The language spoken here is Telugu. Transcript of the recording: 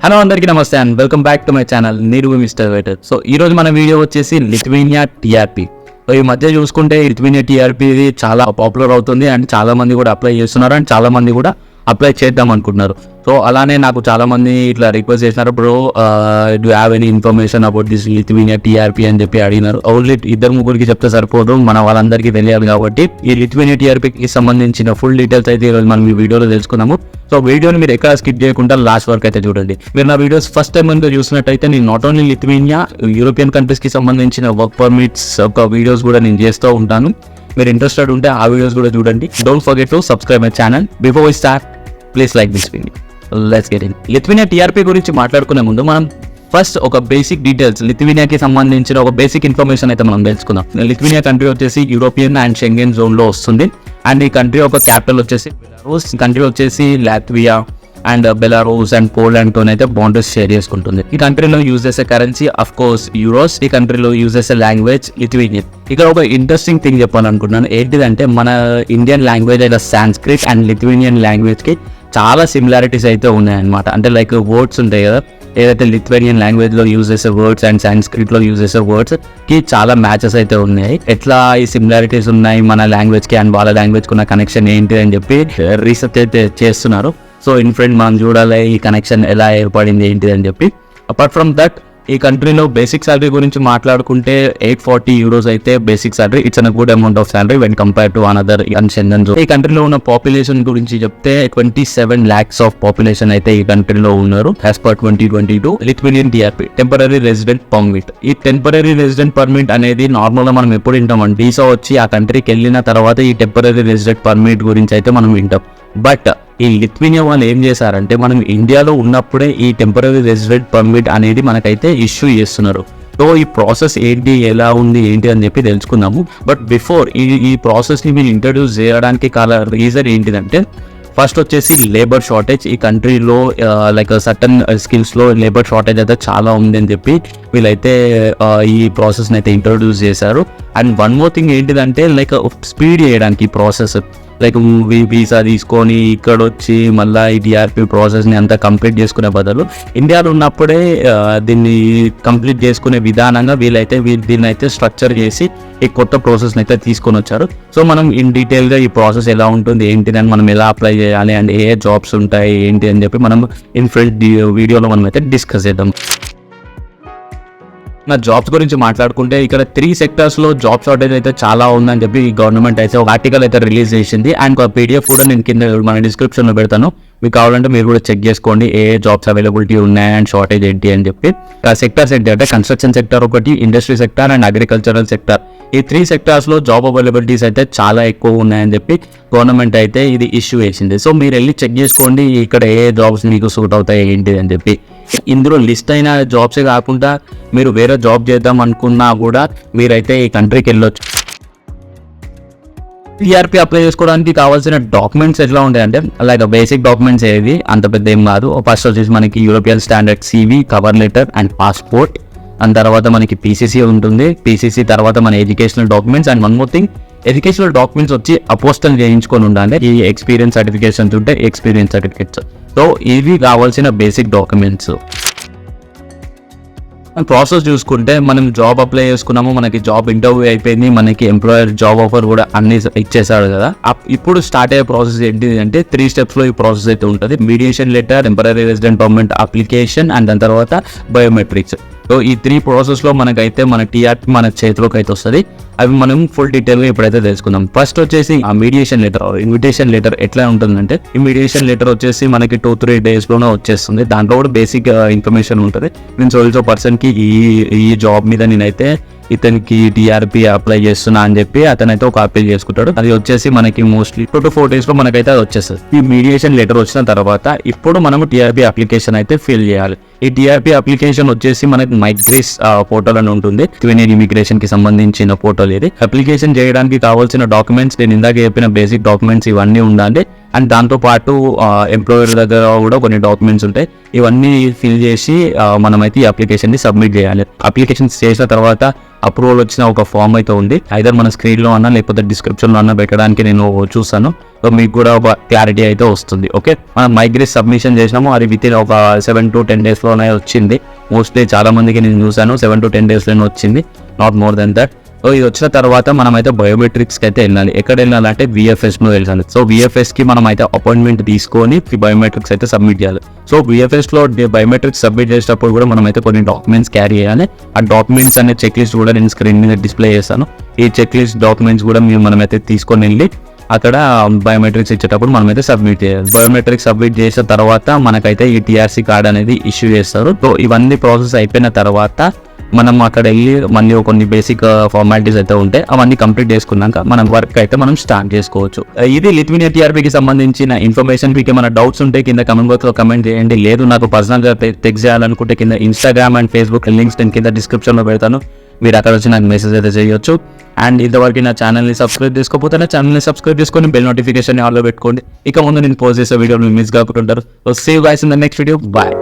హలో అందరికీ నమస్తే and welcome back to my channel నేను మిస్టర్ వెయిటర్. సో ఈ రోజు మన వీడియో వచ్చేసి లిథువేనియా టీఆర్పీ. సో ఈ మధ్య చూసుకుంటే లిథువేనియా టీఆర్పీ చాలా పాపులర్ అవుతుంది అండ్ చాలా మంది కూడా అప్లై చేస్తున్నారు అండ్ చాలా మంది కూడా అప్లై చేద్దాం అనుకుంటున్నారు. సో అలానే నాకు చాలా మంది ఇట్లా రిక్వెస్ట్ చేసినారు, bro do have any information about this Lithuania TRP అని చెప్పి అడిగినారు. ఓన్లీ ఇద్దరు ముగ్గురికి చెప్తే సరిపోదు, మన వాళ్ళందరికీ తెలియాలి. కాబట్టి ఈ లిథువేనియా టీఆర్పీకి సంబంధించిన ఫుల్ డీటెయిల్స్ అయితే ఈరోజు మనం ఈ వీడియోలో తెలుసుకున్నాము. సో వీడియోని మీరు ఎక్కడ స్కిప్ చేయకుండా లాస్ట్ వరకు అయితే చూడండి. మీరు నా వీడియోస్ ఫస్ట్ టైం కనుక చూసినట్టయితే నేను నాట్ ఓన్లీ లిథువేనియా, యూరోపియన్ కంట్రీస్కి సంబంధించిన వర్క్ పర్మిట్స్ ఒక వీడియోస్ కూడా నేను చేస్తూ ఉంటాను. మీరు ఇంట్రెస్టెడ్ ఉంటే ఆ వీడియోస్ కూడా చూడండి. Don't forget to subscribe my channel. Before we start please like this video. Let's get in. Lithuania TRP గురించి మాట్లాడుకునే ముందు మనం ఫస్ట్ ఒక బేసిక్ డీటెయిల్స్, లిథువేనియాకి సంబంధించిన ఒక బేసిక్ ఇన్ఫర్మేషన్ అయితే మనం తెలుసుకుందాం. లిథువేనియా కంట్రీ వచ్చేసి యూరోపియన్ అండ్ షెంగెన్ జోన్లో వస్తుంది. అండ్ ఈ కంట్రీ ఒక క్యాపిటల్ వచ్చేసి బెలారూస్. కంట్రీ వచ్చేసి Latvia and Belarus and Poland తోనైతే బౌండరీస్ షేర్ చేసుకుంటుంది. ఈ కంట్రీలో యూజ్ చేసే కరెన్సీ అఫ్ కోర్స్ యూరోస్. ఈ కంట్రీలో యూజ్ చేసే లాంగ్వేజ్ లిథువేనియన్. ఇక్కడ ఒక ఇంట్రెస్టింగ్ థింగ్ చెప్పాలనుకుంటున్నాను. ఏంటిదంటే మన ఇండియన్ లాంగ్వేజ్ అయిన సాంస్క్రిట్ అండ్ లిథువేనియన్ లాంగ్వేజ్ కి చాలా సిమిలారిటీస్ అయితే ఉన్నాయన్నమాట. అంటే లైక్ వర్డ్స్ ఉంటాయి కదా, ఏదైతే లిథువేనియన్ లాంగ్వేజ్ లో యూజ్ చేసే వర్డ్స్ అండ్ సాంస్క్రిట్ లో యూజ్ చేసే వర్డ్స్ కి చాలా మ్యాచెస్ అయితే ఉన్నాయి. ఎట్లా ఈ సిమిలారిటీస్ ఉన్నాయి మన లాంగ్వేజ్ కి అండ్ వాళ్ళ లాంగ్వేజ్ కి ఉన్న కనెక్షన్ ఏంటి అని చెప్పి రీసెర్చ్ అయితే చేస్తున్నారు. సో ఇన్ ఫ్రెండ్ మనం చూడాలి ఈ కనెక్షన్ ఎలా ఏర్పడింది ఏంటి అని చెప్పి. అపార్ట్ ఫ్రమ్ దట్ ఈ కంట్రీలో బేసిక్ సాలరీ గురించి మాట్లాడుకుంటే 840 euros అయితే basic salary. It's an good amount of salary when compare to another Schengen zone. ఈ కంట్రీలో ఉన్న పాపులేషన్ గురించి చెప్తే 27 lakhs ఆఫ్ పాపులేషన్ అయితే ఈ కంట్రీలో ఉన్నారు as per 2022. Lithuanian TRP temporary resident permit. ఈ టెంపరరీ రెసిడెంట్ పర్మిట్ అనేది నార్మల్ గా మనం ఎప్పుడు వింటాం, వీసా వచ్చి ఆ కంట్రీకి వెళ్ళిన తర్వాత ఈ టెంపరరీ రెసిడెంట్ పర్మిట్ గురించి అయితే మనం వింటాం. బట్ ఈ లిథువేనియా వాళ్ళు ఏం చేశారంటే మనం ఇండియాలో ఉన్నప్పుడే ఈ టెంపరరీ రెసిడెంట్ పర్మిట్ అనేది మనకైతే ఇష్యూ చేస్తున్నారు. సో ఈ ప్రాసెస్ ఏంటి, ఎలా ఉంది ఏంటి అని చెప్పి తెలుసుకుందాము. బట్ బిఫోర్ ఈ ప్రాసెస్ని మీరు ఇంట్రడ్యూస్ చేయడానికి రీజన్ ఏంటిదంటే ఫస్ట్ వచ్చేసి లేబర్ షార్టేజ్. ఈ కంట్రీలో లైక్ సర్టన్ స్కిల్స్లో లేబర్ షార్టేజ్ అయితే చాలా ఉంది అని చెప్పి వీళ్ళైతే ఈ ప్రాసెస్ని అయితే ఇంట్రడ్యూస్ చేశారు. అండ్ వన్ మోర్ థింగ్ ఏంటిదంటే లైక్ స్పీడ్ చేయడానికి ఈ ప్రాసెస్, లైక్ వీసా తీసుకొని ఇక్కడ వచ్చి మళ్ళీ ఈ టీఆర్పీ ప్రాసెస్ని అంతా కంప్లీట్ చేసుకునే బదులు ఇండియాలో ఉన్నప్పుడే దీన్ని కంప్లీట్ చేసుకునే విధానంగా దీన్ని అయితే స్ట్రక్చర్ చేసి ఈ కొత్త ప్రాసెస్ని అయితే తీసుకొని వచ్చారు. సో మనం ఇన్ డీటెయిల్గా ఈ ప్రాసెస్ ఎలా ఉంటుంది ఏంటి అని మనం ఎలా అప్లై చేయాలి అండ్ ఏ జాబ్స్ ఉంటాయి ఏంటి అని చెప్పి మనం ఇన్ ఫ్రంట్ వీడియోలో మనం అయితే డిస్కస్ చేద్దాం. నా జాబ్స్ గురించి మాట్లాడుకుంటే ఇక్కడ 3 sectors లో జాబ్ షార్టేజ్ అయితే చాలా ఉందని చెప్పి ఈ గవర్నమెంట్ అయితే ఒక ఆర్టికల్ అయితే రిలీజ్ చేసింది. అండ్ ఒక PDF కూడా నేను కింద మన డిస్క్రిప్షన్ లో పెడతాను, మీకు కావాలంటే మీరు కూడా చెక్ చేసుకోండి ఏ జాబ్స్ అవైలబిలిటీ ఉన్నాయి అండ్ షార్టేజ్ ఏంటి అని చెప్పి. సెక్టర్స్ ఏంటి అంటే కన్స్ట్రక్షన్ సెక్టర్ ఒకటి, industry sector and agricultural sector. ఈ 3 sectors లో జాబ్ అవైలబిలిటీస్ అయితే చాలా ఎక్కువ ఉన్నాయని చెప్పి గవర్నమెంట్ అయితే ఇది ఇష్యూ చేసింది. సో మీరు వెళ్ళి చెక్ చేసుకోండి ఇక్కడ ఏ జాబ్స్ మీకు సూట్ అవుతాయి ఏంటి అని చెప్పి. ఇందులో లిస్ట్ అయిన జాబ్సే కాకుండా మీరు వేరే జాబ్ చేద్దాం అనుకున్నా కూడా మీరైతే ఈ కంట్రీకి వెళ్ళొచ్చు. టీఆర్పీ అప్లై చేసుకోవడానికి కావాల్సిన డాక్యుమెంట్స్ ఎట్లా ఉంటాయంటే లైక్ బేసిక్ డాక్యుమెంట్స్ ఏవి అంత పెద్ద ఏం కాదు. ఫస్ట్ వచ్చేసి మనకి European standard CV, cover letter and passport. And తర్వాత మనకి PCC ఉంటుంది. PCC తర్వాత మన educational documents. And one more thing, educational documents వచ్చి అపోస్టల్ చేయించుకొని ఉండాలి. ఈ ఎక్స్పీరియన్స్ సర్టిఫికేషన్స్ ఉంటే ఎక్స్పీరియన్స్ సర్టిఫికేట్స్. సో ఇవి కావాల్సిన బేసిక్ డాక్యుమెంట్స్. ప్రాసెస్ చూసుకుంటే మనం జాబ్ అప్లై చేసుకున్నాము, మనకి జాబ్ ఇంటర్వ్యూ అయిపోయింది, మనకి ఎంప్లాయర్ జాబ్ ఆఫర్ కూడా అన్ని ఇచ్చేసాడు కదా. ఇప్పుడు స్టార్ట్ అయ్యే ప్రాసెస్ ఏంటి అంటే 3 steps లో ఈ ప్రాసెస్ అయితే ఉంటుంది. Mediation letter, temporary resident permit application and దాని తర్వాత బయోమెట్రిక్స్. సో ఈ 3 process లో మనకైతే మన టీఆర్పీ మన చేతిలోకి అయితే వస్తుంది. అవి మనం ఫుల్ డీటెయిల్గా ఇప్పుడైతే తెలుసుకుందాం. ఫస్ట్ వచ్చేసి ఆ మీడియేషన్ లెటర్, ఇన్విటేషన్ లెటర్ ఎట్లా ఉంటుందంటే ఈ మీడియేషన్ లెటర్ వచ్చేసి మనకి 2-3 daysలోనే వచ్చేస్తుంది. దాంట్లో కూడా బేసిక్ ఇన్ఫర్మేషన్ ఉంటుంది. నేను సోల్జో పర్సన్కి ఈ జాబ్ మీద నేనైతే ఇతనికి టీఆర్పీ అప్లై చేస్తున్నా అని చెప్పి అతనైతే ఒక అప్పీల్ చేసుకుంటాడు. అది వచ్చేసి మనకి మోస్ట్లీ 2 to 4 daysలో మనకైతే అది వచ్చేస్తుంది. ఈ మీడియేషన్ లెటర్ వచ్చిన తర్వాత ఇప్పుడు మనము టీఆర్పీ అప్లికేషన్ అయితే ఫిల్ చేయాలి. ఈ టీఆర్పీ అప్లికేషన్ వచ్చేసి మనకి మైగ్రేస్ పోర్టల్ అని ఉంటుంది. లిథువేనియన్ ఇమిగ్రేషన్ కి సంబంధించిన పోర్టల్ ఇది. అప్లికేషన్ చేయడానికి కావాల్సిన డాక్యుమెంట్స్ నేను ఇందాక చెప్పిన బేసిక్ డాక్యుమెంట్స్ ఇవన్నీ ఉండాలి. అండ్ దాంతో పాటు ఎంప్లాయర్ దగ్గర కూడా కొన్ని డాక్యుమెంట్స్ ఉంటాయి. ఇవన్నీ ఫిల్ చేసి మనమైతే ఈ అప్లికేషన్ ని సబ్మిట్ చేయాలి. అప్లికేషన్ చేసిన తర్వాత అప్రూవల్ వచ్చిన ఒక ఫామ్ అయితే ఉంది. ఐదర్ మన స్క్రీన్లో అన్నా లేకపోతే డిస్క్రిప్షన్లో అన్నా పెట్టడానికి నేను చూస్తాను. సో మీకు కూడా ఒక క్లారిటీ అయితే వస్తుంది. ఓకే, మనం మైగ్రేట్ సబ్మిషన్ చేసినాము, అది విత్ ఇన్ ఒక 7 to 10 daysలోనే వచ్చింది. మోస్ట్లీ చాలా మందికి నేను చూసాను 7 to 10 daysలోనే వచ్చింది, not more than that. So ఇది వచ్చిన తర్వాత మనం అయితే బయోమెట్రిక్స్కి అయితే వెళ్ళాలి. ఎక్కడ వెళ్ళాలంటే VFSలో వెళ్ళాలి. సో VFSకి మనం అయితే అపాయింట్మెంట్ తీసుకొని బయోమెట్రిక్స్ అయితే సబ్మిట్ చేయాలి. సో VFSలో బయోమెట్రిక్స్ సబ్మిట్ చేసేటప్పుడు కూడా మనం అయితే కొన్ని డాక్యుమెంట్స్ క్యారీ చేయాలి. ఆ డాక్యుమెంట్స్ అనే చెక్ లిస్ట్ కూడా నేను స్క్రీన్ మీద డిస్ప్లే చేస్తాను. ఈ చెక్ లిస్ట్ డాక్యుమెంట్స్ కూడా మనమైతే తీసుకొని వెళ్ళి అక్కడ బయోమెట్రిక్స్ ఇచ్చేటప్పుడు మనమైతే సబ్మిట్ చేయాలి. బయోమెట్రిక్స్ సబ్మిట్ చేసిన తర్వాత మనకైతే ఈ TRC కార్డ్ అనేది ఇష్యూ చేస్తారు. సో ఇవన్నీ ప్రాసెస్ అయిపోయిన తర్వాత మనం అక్కడ వెళ్ళి మళ్ళీ కొన్ని బేసిక్ ఫార్మాలిటీస్ అయితే ఉంటాయి, అవన్నీ కంప్లీట్ చేసుకున్నాక మనం వర్క్ అయితే మనం స్టార్ట్ చేసుకోవచ్చు. ఇది లిథువేనియా TRPకి సంబంధించిన ఇన్ఫర్మేషన్. మీకు ఏమైనా డౌట్స్ ఉంటే కింద కమెంట్ బాక్స్లో కమెంట్ చేయండి. లేదు నాకు పర్సనల్గా టెక్స్ట్ చేయాలనుకుంటే కింద Instagram అండ్ Facebook లింక్స్ నేను కింద డిస్క్రిప్షన్లో పెడతాను, మీరు అక్కడ వచ్చి నాకు మెసేజ్ అయితే చేయొచ్చు. అండ్ ఇంతవరకు నా ఛానల్ని సబ్స్క్రైబ్ చేసుకోకపోతే నా ఛానల్ని సబ్స్క్రైబ్ చేసుకొని బెల్ నోటిఫికేషన్ ఆన్లో పెట్టుకోండి. ఇక ముందు నేను పోస్ట్ చేసే వీడియోలు మిస్ కాకుంటారు. So see you guys in the next video. Bye.